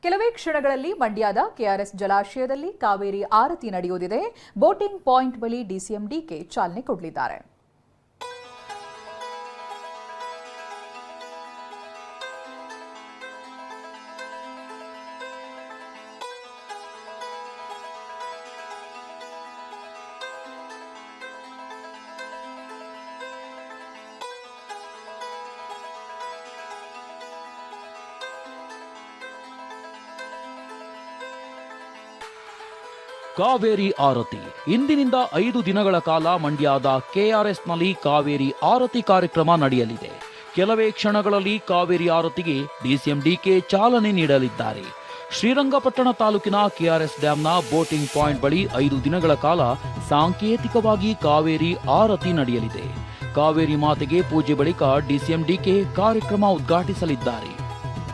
ಕೆಲವೇ ಕ್ಷಣಗಳಲ್ಲಿ ಮಂಡ್ಯದ ಕೆಆರ್ಎಸ್ ಜಲಾಶಯದಲ್ಲಿ ಕಾವೇರಿ ಆರತಿ ನಡೆಯುವುದಿದೆ. ಬೋಟಿಂಗ್ ಪಾಯಿಂಟ್ ಬಳಿ ಡಿಸಿಎಂ ಡಿಕೆ ಚಾಲನೆ ಕೊಡಲಿದ್ದಾರೆ. ಕಾವೇರಿ ಆರತಿ ಇಂದಿನಿಂದ 5 ದಿನಗಳ ಕಾಲ ಮಂಡ್ಯದ ಕೆಆರ್ಎಸ್ನಲ್ಲಿ ಕಾವೇರಿ ಆರತಿ ಕಾರ್ಯಕ್ರಮ ನಡೆಯಲಿದೆ. ಕೆಲವೇ ಕ್ಷಣಗಳಲ್ಲಿ ಕಾವೇರಿ ಆರತಿಗೆ ಡಿಸಿಎಂ ಡಿಕೆ ಚಾಲನೆ ನೀಡಲಿದ್ದಾರೆ. ಶ್ರೀರಂಗಪಟ್ಟಣ ತಾಲೂಕಿನ ಕೆಆರ್ಎಸ್ ಡ್ಯಾಂನ ಬೋಟಿಂಗ್ ಪಾಯಿಂಟ್ ಬಳಿ 5 ದಿನಗಳ ಕಾಲ ಸಾಂಕೇತಿಕವಾಗಿ ಕಾವೇರಿ ಆರತಿ ನಡೆಯಲಿದೆ. ಕಾವೇರಿ ಮಾತೆಗೆ ಪೂಜೆ ಬಳಿಕ ಡಿಸಿಎಂ ಡಿಕೆ ಕಾರ್ಯಕ್ರಮ ಉದ್ಘಾಟಿಸಲಿದ್ದಾರೆ.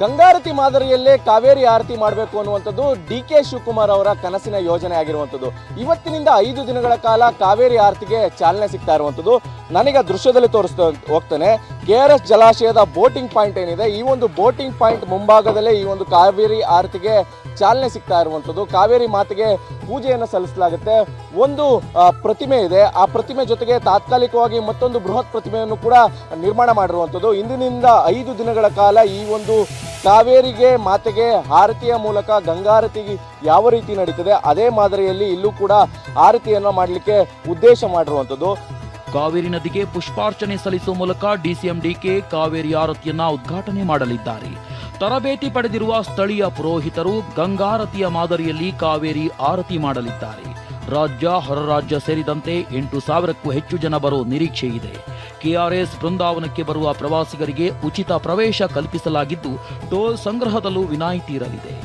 ಗಂಗಾರತಿ ಮಾದರಿಯಲ್ಲೇ ಕಾವೇರಿ ಆರತಿ ಮಾಡಬೇಕು ಅನ್ನುವಂಥದ್ದು ಡಿಕೆ ಶಿವಕುಮಾರ್ ಅವರ ಕನಸಿನ ಯೋಜನೆ ಆಗಿರುವಂಥದ್ದು. ಇವತ್ತಿನಿಂದ 5 ದಿನಗಳ ಕಾಲ ಕಾವೇರಿ ಆರತಿಗೆ ಚಾಲನೆ ಸಿಗ್ತಾ ಇರುವಂಥದ್ದು. ನನಗೆ ದೃಶ್ಯದಲ್ಲಿ ತೋರಿಸ್ತಾ ಹೋಗ್ತೇನೆ. ಕೆಆರ್ಎಸ್ ಜಲಾಶಯದ ಬೋಟಿಂಗ್ ಪಾಯಿಂಟ್ ಏನಿದೆ, ಈ ಒಂದು ಬೋಟಿಂಗ್ ಪಾಯಿಂಟ್ ಮುಂಭಾಗದಲ್ಲೇ ಈ ಒಂದು ಕಾವೇರಿ ಆರತಿಗೆ ಚಾಲನೆ ಸಿಗ್ತಾ ಇರುವಂಥದ್ದು. ಕಾವೇರಿ ಮಾತೆಗೆ ಪೂಜೆಯನ್ನು ಸಲ್ಲಿಸಲಾಗುತ್ತೆ. ಒಂದು ಪ್ರತಿಮೆ ಇದೆ, ಆ ಪ್ರತಿಮೆ ಜೊತೆಗೆ ತಾತ್ಕಾಲಿಕವಾಗಿ ಮತ್ತೊಂದು ಬೃಹತ್ ಪ್ರತಿಮೆಯನ್ನು ಕೂಡ ನಿರ್ಮಾಣ ಮಾಡಿರುವಂಥದ್ದು. ಇಂದಿನಿಂದ 5 ದಿನಗಳ ಕಾಲ ಈ ಒಂದು ಕಾವೇರಿಗೆ ಮಾತೆಗೆ ಆರತಿಯ ಮೂಲಕ ಗಂಗಾರತಿ ಯಾವ ರೀತಿ ನಡೀತದೆ ಅದೇ ಮಾದರಿಯಲ್ಲಿ ಇಲ್ಲೂ ಕೂಡ ಆರತಿಯನ್ನು ಮಾಡಲಿಕ್ಕೆ ಉದ್ದೇಶ ಮಾಡಿರುವಂಥದ್ದು. ಕಾವೇರಿ ನದಿಗೆ ಪುಷ್ಪಾರ್ಚನೆ ಸಲ್ಲಿಸುವ ಮೂಲಕ ಡಿಸಿಎಂ ಡಿಕೆ ಕಾವೇರಿ ಆರತಿಯನ್ನ ಉದ್ಘಾಟನೆ ಮಾಡಲಿದ್ದಾರೆ. ತರಬೇತಿ ಪಡೆದಿರುವ ಸ್ಥಳೀಯ ಪುರೋಹಿತರು ಗಂಗಾರತಿಯ ಮಾದರಿಯಲ್ಲಿ ಕಾವೇರಿ ಆರತಿ ಮಾಡಲಿದ್ದಾರೆ. ರಾಜ್ಯ ಹೊರ ರಾಜ್ಯ ಸೇರಿದಂತೆ 8,000ಕ್ಕೂ ಹೆಚ್ಚು ಜನ ಬರೋ ನಿರೀಕ್ಷೆ ಇದೆ. ಕೆಆರ್ಎಸ್ ಬೃಂದಾವನಕ್ಕೆ ಬರುವ ಪ್ರವಾಸಿಗರಿಗೆ ಉಚಿತ ಪ್ರವೇಶ ಕಲ್ಪಿಸಲಾಗಿದ್ದು, ಟೋಲ್ ಸಂಗ್ರಹದಲ್ಲೂ ವಿನಾಯಿತಿ ಇರಲಿದೆ.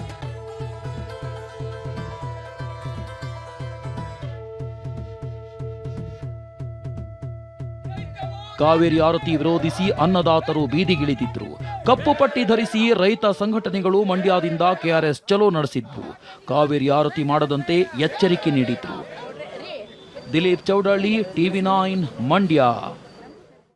ಕಾವೇರಿ ಆರತಿ ವಿರೋಧಿಸಿ ಅನ್ನದಾತರು ಬೀದಿಗಿಳಿದಿದ್ರು. ಕಪ್ಪು ಪಟ್ಟಿ ಧರಿಸಿ ರೈತ ಸಂಘಟನೆಗಳು ಮಂಡ್ಯದಿಂದ ಕೆಆರ್ಎಸ್ ಚಲೋ ನಡೆಸಿದ್ವು. ಕಾವೇರಿ ಆರತಿ ಮಾಡದಂತೆ ಎಚ್ಚರಿಕೆ ನೀಡಿದ್ರು. ದಿಲೀಪ್ ಚೌಡಳ್ಳಿ, ಟಿವಿ9 ಮಂಡ್ಯ.